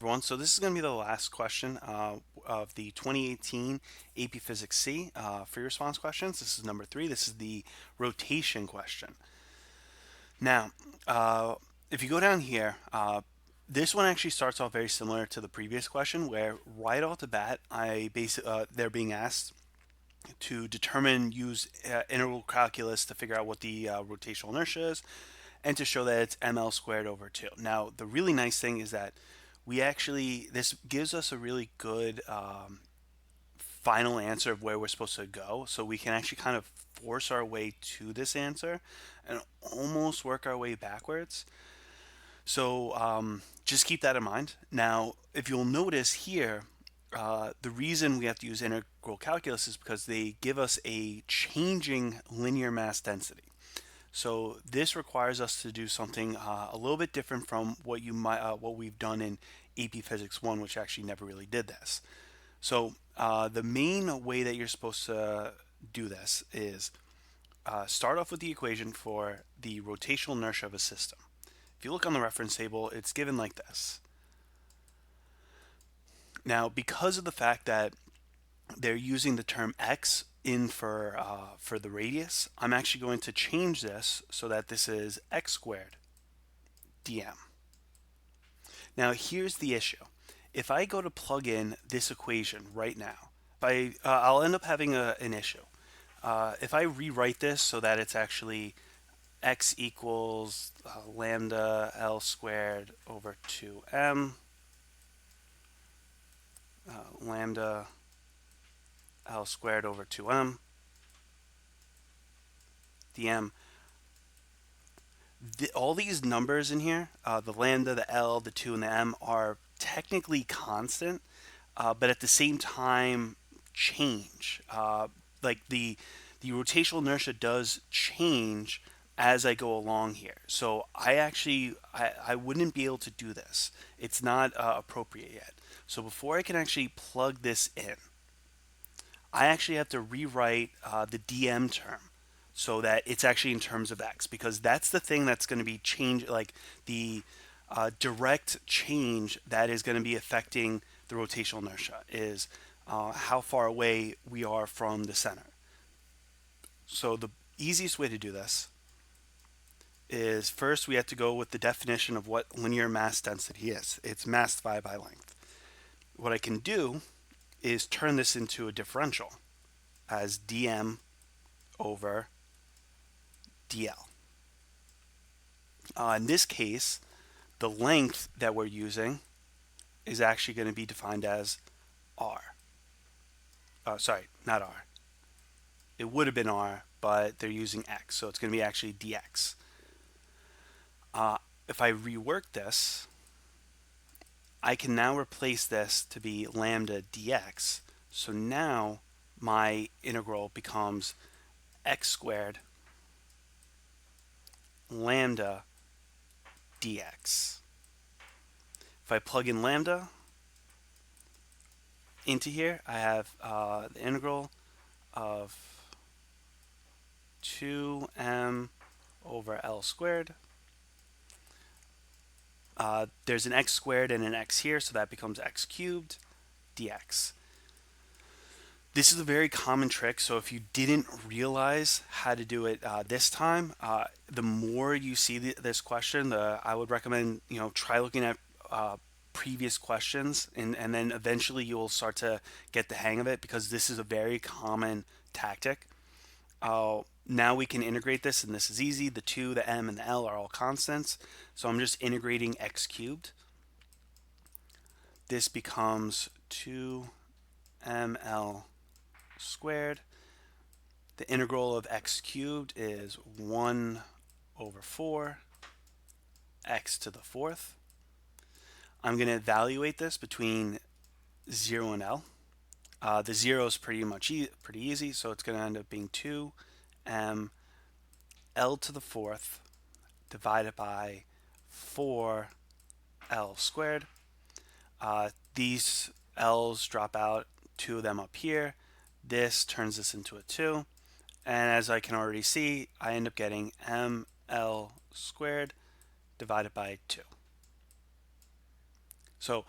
Everyone, so this is going to be the last question of the 2018 AP Physics C free response questions. This is number 3. This is the rotation question. Now, if you go down here, this one actually starts off very similar to the previous question, where right off the bat, they're being asked to use integral calculus to figure out what the rotational inertia is, and to show that it's ml squared over 2. Now, the really nice thing is that this gives us a really good final answer of where we're supposed to go. So we can actually kind of force our way to this answer and almost work our way backwards. So just keep that in mind. Now, if you'll notice here, the reason we have to use integral calculus is because they give us a changing linear mass density. So this requires us to do something a little bit different from what we've done in AP Physics 1, which actually never really did this. So the main way that you're supposed to do this is start off with the equation for the rotational inertia of a system. If you look on the reference table, it's given like this. Now, because of the fact that they're using the term x in for the radius, I'm actually going to change this so that this is x squared dm. Now, here's the issue. If I go to plug in this equation right now, I'll end up having an issue. If I rewrite this so that it's actually x equals lambda L squared over 2m, lambda L squared over 2m dm. All these numbers in here, the lambda, the L, the 2, and the m, are technically constant, but at the same time change. Like the rotational inertia does change as I go along here. So I wouldn't be able to do this. It's not appropriate yet. So before I can actually plug this in, I actually have to rewrite the dm term so that it's actually in terms of x, because that's the thing that's going to be changed, like the direct change that is going to be affecting the rotational inertia is how far away we are from the center. So the easiest way to do this is first we have to go with the definition of what linear mass density is. It's mass divided by length. What I can do is turn this into a differential as dm over dl. In this case, the length that we're using is actually going to be defined as r. Sorry, not r. It would have been r, but they're using x, so it's going to be actually dx. If I rework this, I can now replace this to be lambda dx. So now my integral becomes x squared lambda dx. If I plug in lambda into here, I have the integral of 2m over L squared. There's an x squared and an x here, so that becomes x cubed dx. This is a very common trick, so if you didn't realize how to do it this time, the more you see this question, I would recommend try looking at previous questions, and then eventually you will start to get the hang of it, because this is a very common tactic. Now we can integrate this, and this is easy. The 2, the m, and the l are all constants, so I'm just integrating x cubed. This becomes 2ml squared. The integral of x cubed is 1 over 4 x to the 4th. I'm going to evaluate this between 0 and L. The 0 is pretty easy, so it's going to end up being 2m L to the 4th divided by 4L squared. These L's drop out, 2 of them up here. This turns this into a 2. And as I can already see, I end up getting ml squared divided by 2. So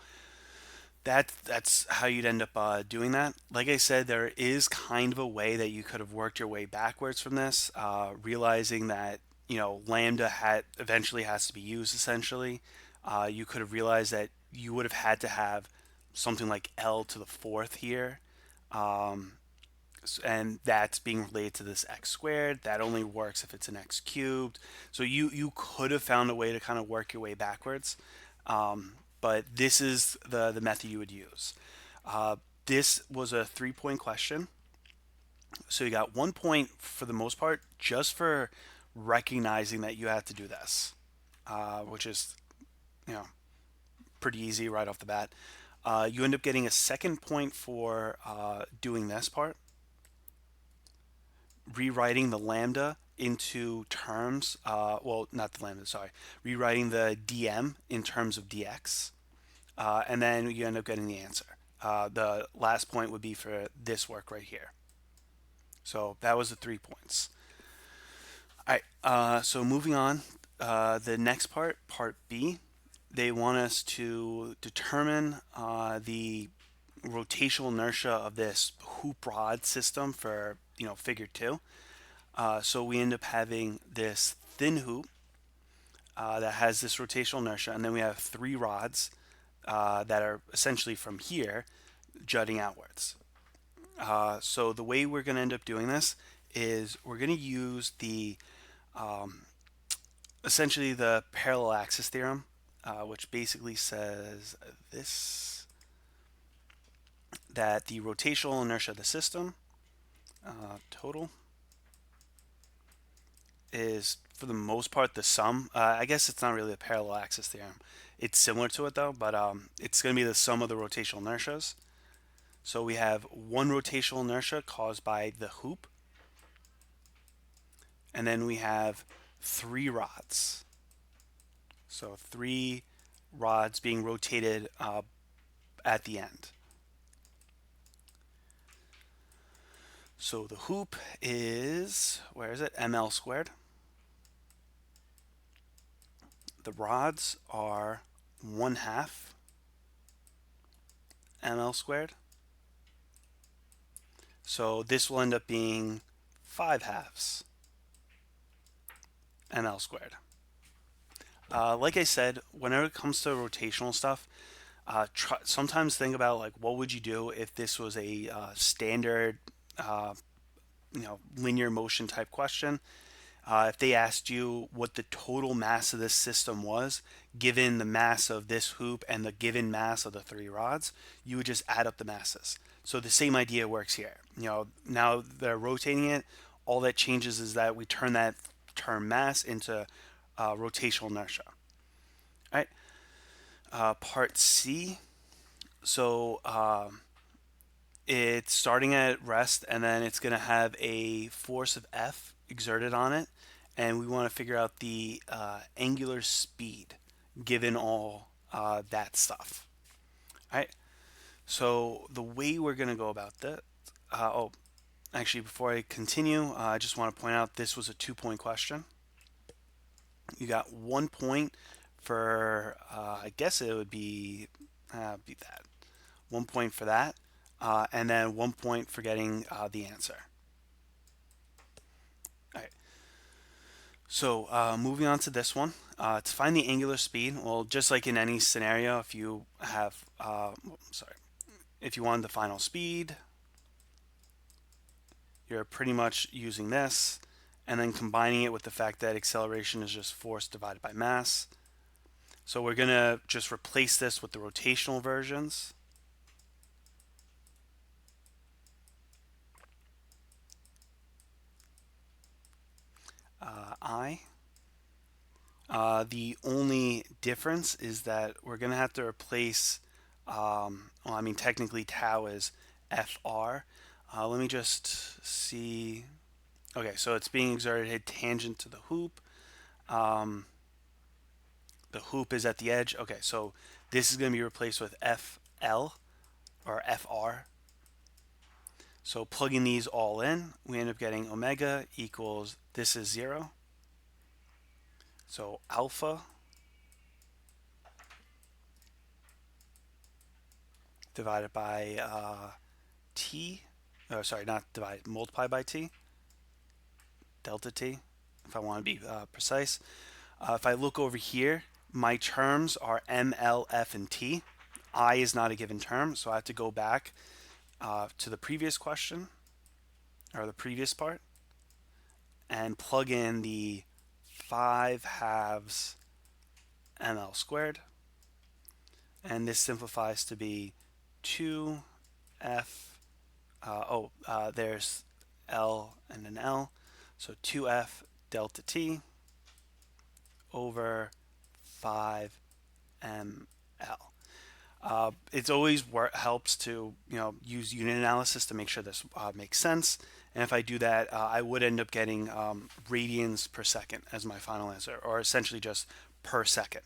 That's how you'd end up doing that. Like I said, there is kind of a way that you could have worked your way backwards from this, realizing that lambda had eventually has to be used essentially. You could have realized that you would have had to have something like L to the fourth here, um, and that's being related to this x squared. That only works if it's an x cubed. So you could have found a way to kind of work your way backwards, but this is the method you would use. Uh, this was a 3 point question, so you got 1 point for the most part just for recognizing that you had to do this, which is you know pretty easy right off the bat. You end up getting a second point for doing this part, rewriting the lambda into terms, well, not the lambda, sorry, rewriting the dm in terms of dx, and then you end up getting the answer. The last point would be for this work right here. So that was the 3 points. All right, so moving on, the next part, part B, they want us to determine the rotational inertia of this hoop rod system for figure 2. So we end up having this thin hoop that has this rotational inertia, and then we have 3 rods that are essentially from here jutting outwards. So the way we're going to end up doing this is we're going to use the essentially the parallel axis theorem, which basically says this, that the rotational inertia of the system total is for the most part the sum. I guess it's not really a parallel axis theorem. It's similar to it though, but it's going to be the sum of the rotational inertias. So we have one rotational inertia caused by the hoop, and then we have 3 rods. So 3 rods being rotated at the end. So the hoop is, where is it? ML squared. The rods are 1/2 ML squared. So this will end up being 5/2 ML squared. Like I said, whenever it comes to rotational stuff, sometimes think about like what would you do if this was a standard, uh, linear motion type question. If they asked you what the total mass of this system was, given the mass of this hoop and the given mass of the 3 rods, you would just add up the masses. So the same idea works here. Now they're rotating it. All that changes is that we turn that term mass into rotational inertia. All right. Part C. So it's starting at rest, and then it's going to have a force of F exerted on it, and we want to figure out the angular speed given all that stuff. All right. So the way we're going to go about that, actually, before I continue, I just want to point out this was a 2 point question. You got 1 point for, I guess it would be that. 1 point for that, and then 1 point for getting the answer. All right. So moving on to this one, to find the angular speed, well, just like in any scenario, if you have, if you want the final speed, you're pretty much using this, and then combining it with the fact that acceleration is just force divided by mass. So we're going to just replace this with the rotational versions. The only difference is that we're going to have to replace, technically tau is FR. Let me just see. Okay, so it's being exerted tangent to the hoop. The hoop is at the edge. Okay, so this is going to be replaced with FL or FR. So plugging these all in, we end up getting omega equals, this is 0. So alpha divided by t, oh, sorry, not divided, multiply by t, delta t, if I want to be precise. If I look over here, my terms are m, l, f, and t. I is not a given term, so I have to go back to the previous question, or the previous part, and plug in the 5 halves ml squared. And this simplifies to be 2f, there's L and an L, so 2f delta t over 5ml. It's always helps to use unit analysis to make sure this makes sense. And if I do that, I would end up getting radians per second as my final answer, or essentially just per second.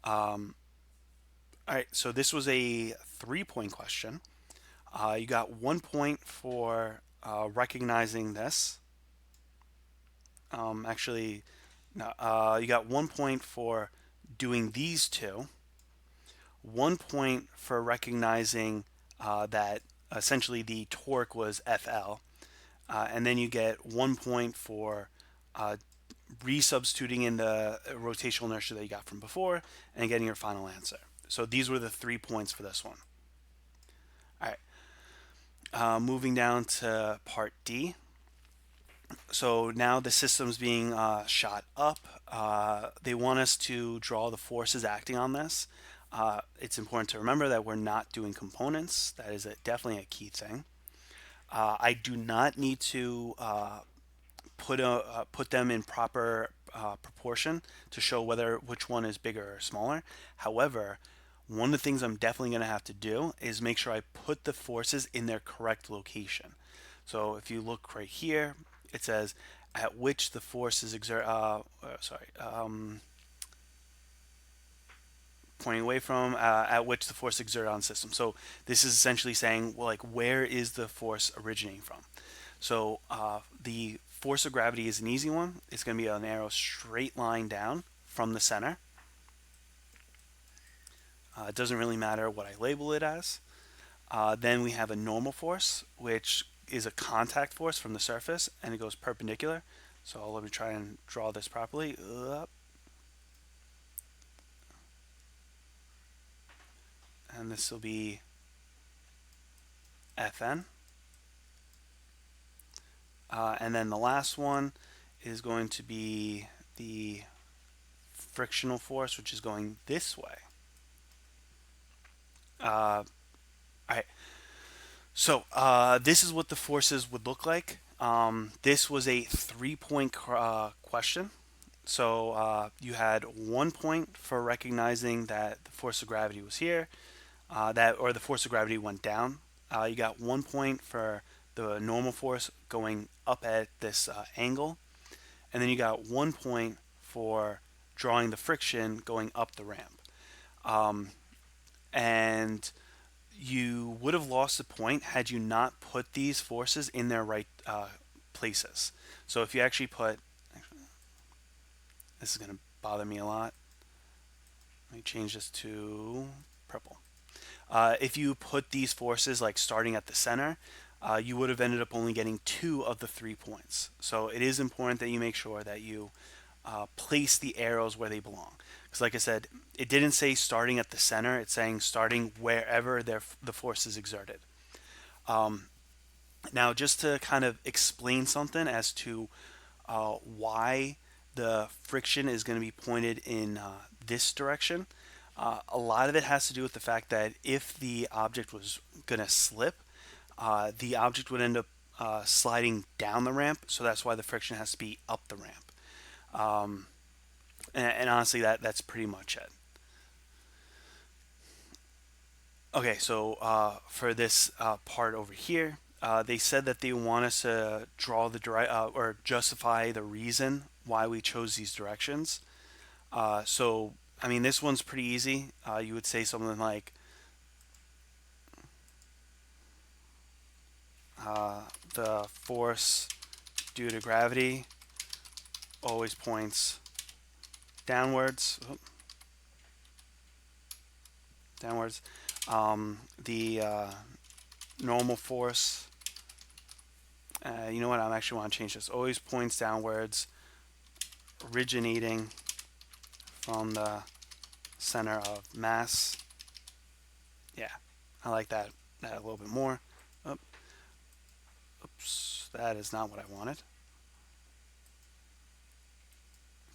All right, so this was a 3-point question. You got 1 point for recognizing this. Actually, no, you got 1 point for doing these two. 1 point for recognizing that essentially the torque was FL. And then you get 1 point for resubstituting in the rotational inertia that you got from before and getting your final answer. So these were the 3 points for this one. All right. Moving down to part D. So now the system's being shot up. They want us to draw the forces acting on this. It's important to remember that we're not doing components. That is definitely a key thing. I do not need to put them in proper proportion to show which one is bigger or smaller. However, one of the things I'm definitely going to have to do is make sure I put the forces in their correct location. So if you look right here, it says at which the forces pointing away from at which the force exerted on the system. So this is essentially saying, well, like, where is the force originating from? So the force of gravity is an easy one. It's going to be an arrow straight line down from the center. It doesn't really matter what I label it as. Then we have a normal force, which is a contact force from the surface, and it goes perpendicular. So let me try and draw this properly. And this will be Fn. And then the last one is going to be the frictional force, which is going this way. All right. So this is what the forces would look like. This was a 3-point question. So you had 1 point for recognizing that the force of gravity was here, or the force of gravity went down. You got 1 point for the normal force going up at this angle, and then you got 1 point for drawing the friction going up the ramp. And you would have lost a point had you not put these forces in their right places. So if you actually put, this is going to bother me a lot. Let me change this to purple. If you put these forces like starting at the center, you would have ended up only getting 2 of the 3 points. So it is important that you make sure that you place the arrows where they belong. Because like I said, it didn't say starting at the center. It's saying starting wherever the force is exerted. Now, just to kind of explain something as to why the friction is going to be pointed in this direction, a lot of it has to do with the fact that if the object was going to slip, the object would end up sliding down the ramp. So that's why the friction has to be up the ramp. And honestly, that's pretty much it. Okay, so for this part over here, they said that they want us to draw the or justify the reason why we chose these directions. So, I mean, this one's pretty easy. You would say something like the force due to gravity always points downwards. The normal force, you know what, I actually want to change this. Always points downwards, originating from the center of mass. Yeah, I like that a little bit more. Oh, oops, that is not what I wanted.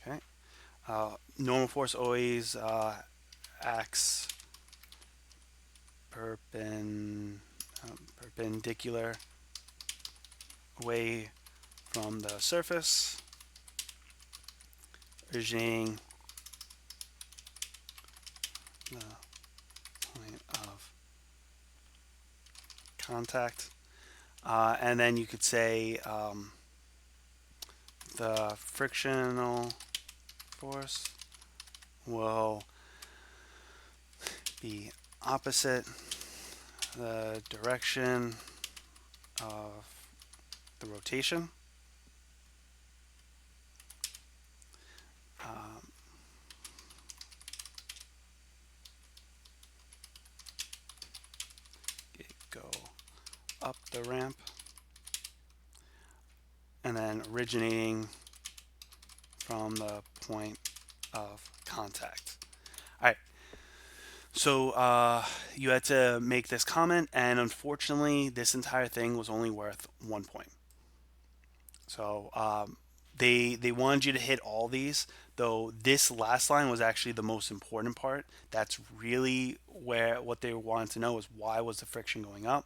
Okay. Normal force always acts perpendicular away from the surface, originating the point of contact. And then you could say the frictional force will be opposite the direction of the rotation. Um, go up the ramp, and then originating from the point of contact. All right. So you had to make this comment, and unfortunately, this entire thing was only worth 1 point. So they wanted you to hit all these, though this last line was actually the most important part. That's really where what they wanted to know is why was the friction going up.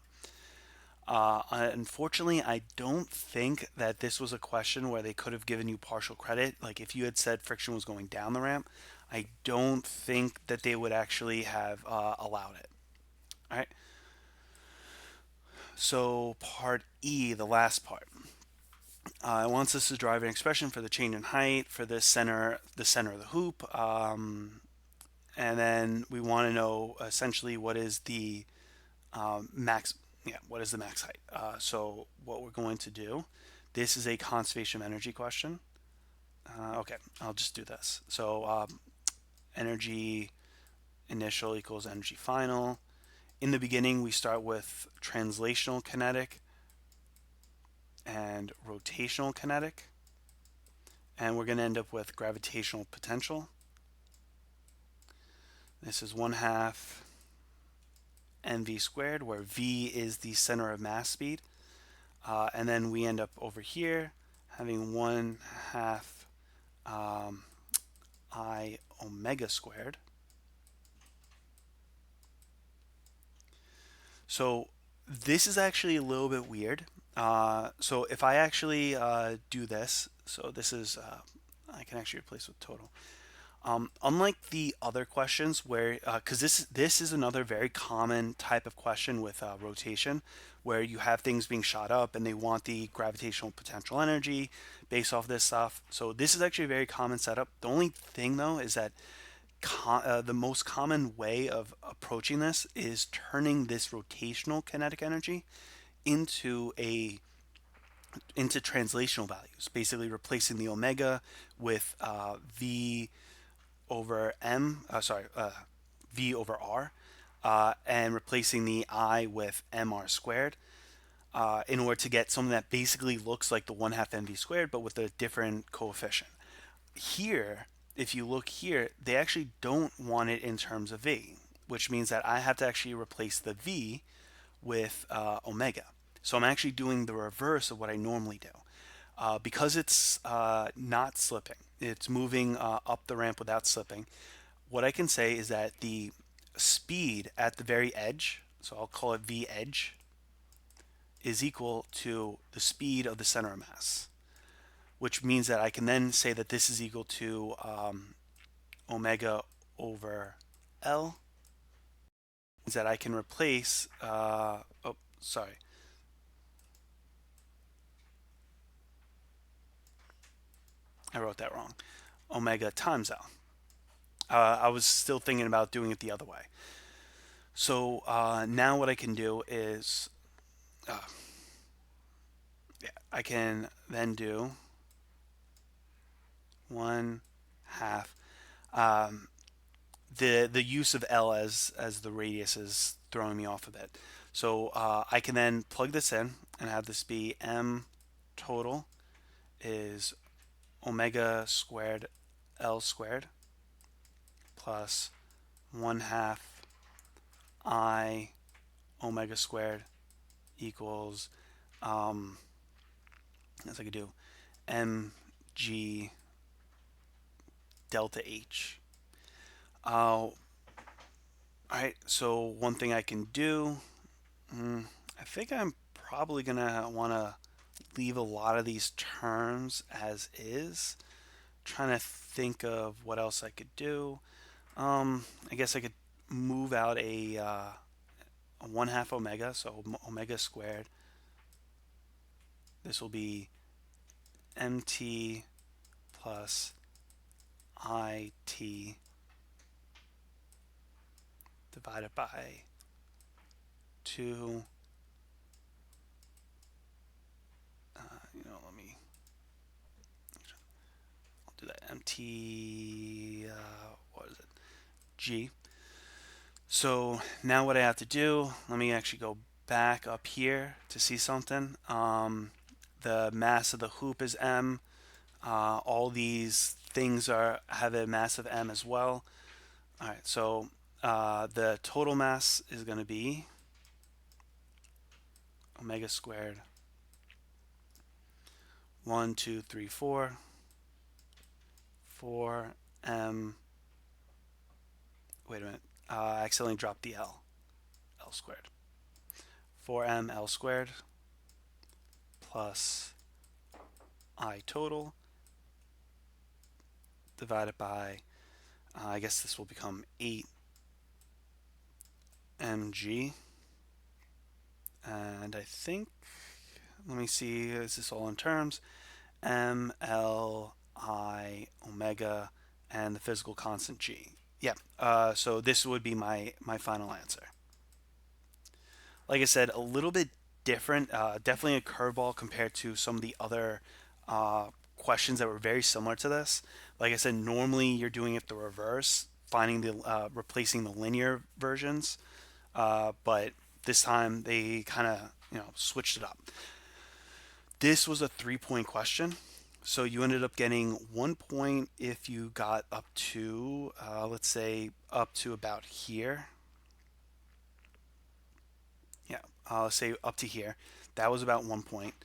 Unfortunately, I don't think that this was a question where they could have given you partial credit. Like if you had said friction was going down the ramp, I don't think that they would actually have allowed it. All right. So part E, the last part. It wants us to derive an expression for the change in height for the center of the hoop, and then we want to know essentially what is the max. Yeah, what is the max height? So what we're going to do. This is a conservation of energy question. Okay, I'll just do this. So energy initial equals energy final. In the beginning, we start with translational kinetic and rotational kinetic. And we're going to end up with gravitational potential. This is 1/2 mv squared, where v is the center of mass speed. And then we end up over here having 1/2 I omega squared. So this is actually a little bit weird. So if I actually do this, so this is, I can actually replace with total. Unlike the other questions where, because this is another very common type of question with rotation, where you have things being shot up and they want the gravitational potential energy based off this stuff. So this is actually a very common setup. The only thing though is that the most common way of approaching this is turning this rotational kinetic energy into translational values, basically replacing the omega with v over v over r, and replacing the I with mr squared, in order to get something that basically looks like the 1/2 mv squared, but with a different coefficient. Here, if you look here, they actually don't want it in terms of v, which means that I have to actually replace the v with omega. So I'm actually doing the reverse of what I normally do. Because it's not slipping, it's moving up the ramp without slipping, what I can say is that the speed at the very edge, so I'll call it v edge, is equal to the speed of the center of mass, which means that I can then say that this is equal to omega over L, means that I can replace, oh, sorry. I wrote that wrong. Omega times L. I was still thinking about doing it the other way. So now what I can do is, yeah, I can then do 1/2. the use of L as the radius is throwing me off a bit. So I can then plug this in and have this be m total is omega squared L squared plus 1/2 I omega squared equals, as I could do, mg delta H. All right, so one thing I can do, I think I'm probably gonna want to leave a lot of these terms as is. Trying to think of what else I could do. I guess I could move out a 1/2 omega, so omega squared. This will be mt plus it divided by 2. Let me, I'll do that. mt, what is it? G. So now what I have to do, let me actually go back up here to see something. The mass of the hoop is m. All these things have a mass of m as well. All right, so the total mass is going to be omega squared 1, 2, 3, 4, 4m. Wait a minute. I accidentally dropped the L squared. 4m L squared plus I total divided by, I guess this will become 8 mg. And I think, let me see, is this all in terms? M, L, I, omega, and the physical constant G. Yeah, so this would be my final answer. Like I said, a little bit different, definitely a curveball compared to some of the other questions that were very similar to this. Like I said, normally you're doing it the reverse, finding replacing the linear versions, but this time they kind of switched it up. This was a 3-point question, so you ended up getting 1 point if you got up to, let's say, up to about here. Yeah, let's say up to here. That was about 1 point.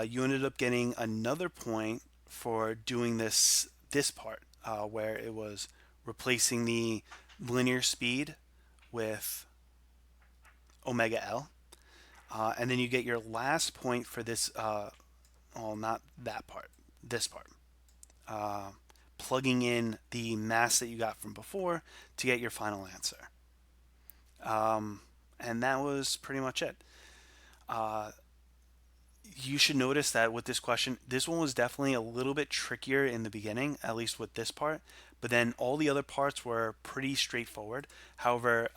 You ended up getting another point for doing this part, where it was replacing the linear speed with omega L. And then you get your last point for this, well, not that part, this part. Plugging in the mass that you got from before to get your final answer. And that was pretty much it. You should notice that with this question, this one was definitely a little bit trickier in the beginning, at least with this part, but then all the other parts were pretty straightforward. However,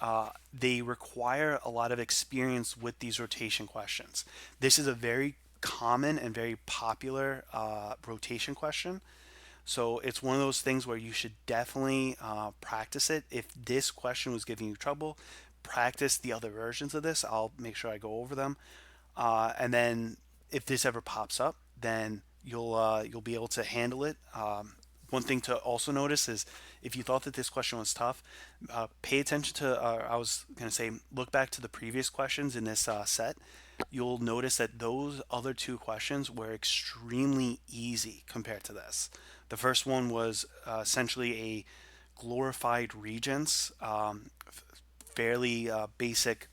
they require a lot of experience with these rotation questions. This is a very common and very popular rotation question. So it's one of those things where you should definitely practice it. If this question was giving you trouble, practice the other versions of this. I'll make sure I go over them. And then if this ever pops up, then you'll be able to handle it. One thing to also notice is if you thought that this question was tough, pay attention to, I was going to say, look back to the previous questions in this set. You'll notice that those other two questions were extremely easy compared to this. The first one was essentially a glorified regents, fairly basic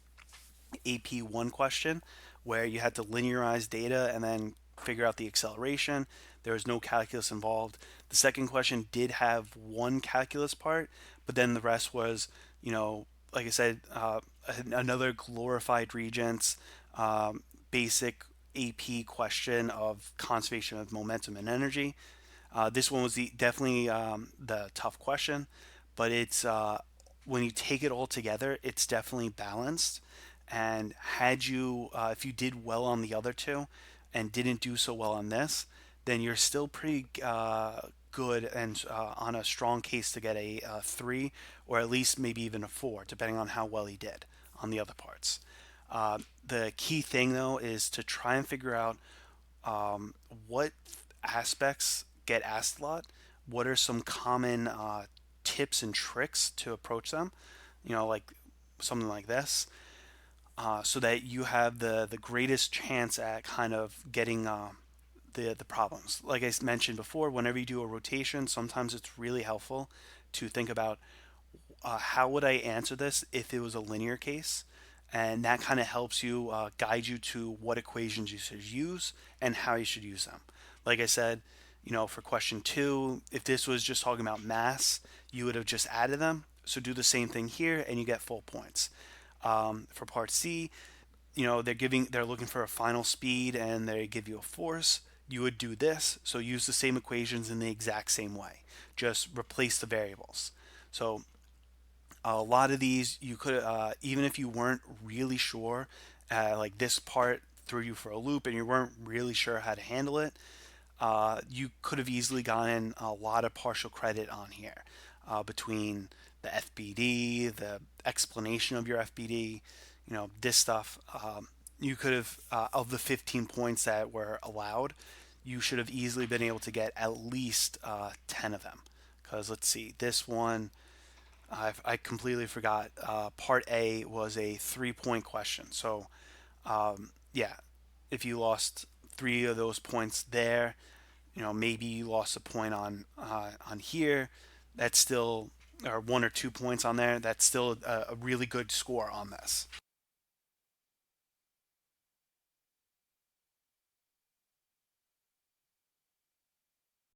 AP1 question where you had to linearize data and then figure out the acceleration. There was no calculus involved. The second question did have one calculus part, but then the rest was, like I said, another glorified regents, basic AP question of conservation of momentum and energy. This one was definitely the tough question, but it's when you take it all together, it's definitely balanced. And if you did well on the other two and didn't do so well on this, then you're still pretty good and on a strong case to get a 3 or at least maybe even a 4, depending on how well he did on the other parts. The key thing though is to try and figure out what aspects get asked a lot. What are some common tips and tricks to approach them? Like something like this, so that you have the greatest chance at kind of getting the problems. Like I mentioned before, whenever you do a rotation, sometimes it's really helpful to think about how would I answer this if it was a linear case, and that kind of helps you guide you to what equations you should use and how you should use them. Like I said, for question 2, if this was just talking about mass, you would have just added them. So do the same thing here, and you get full points. For part C, they're looking for a final speed and they give you a force. You would do this, so use the same equations in the exact same way, just replace the variables. So a lot of these you could, even if you weren't really sure, like this part threw you for a loop and you weren't really sure how to handle it, you could have easily gotten a lot of partial credit on here, between the FBD, the explanation of your FBD, this stuff. You could have, of the 15 points that were allowed, you should have easily been able to get at least 10 of them. Because let's see, this one, I completely forgot. Part A was a 3-point question. So, yeah, if you lost 3 of those points there, maybe you lost a point on here. That's still, or 1 or 2 points on there. That's still a really good score on this.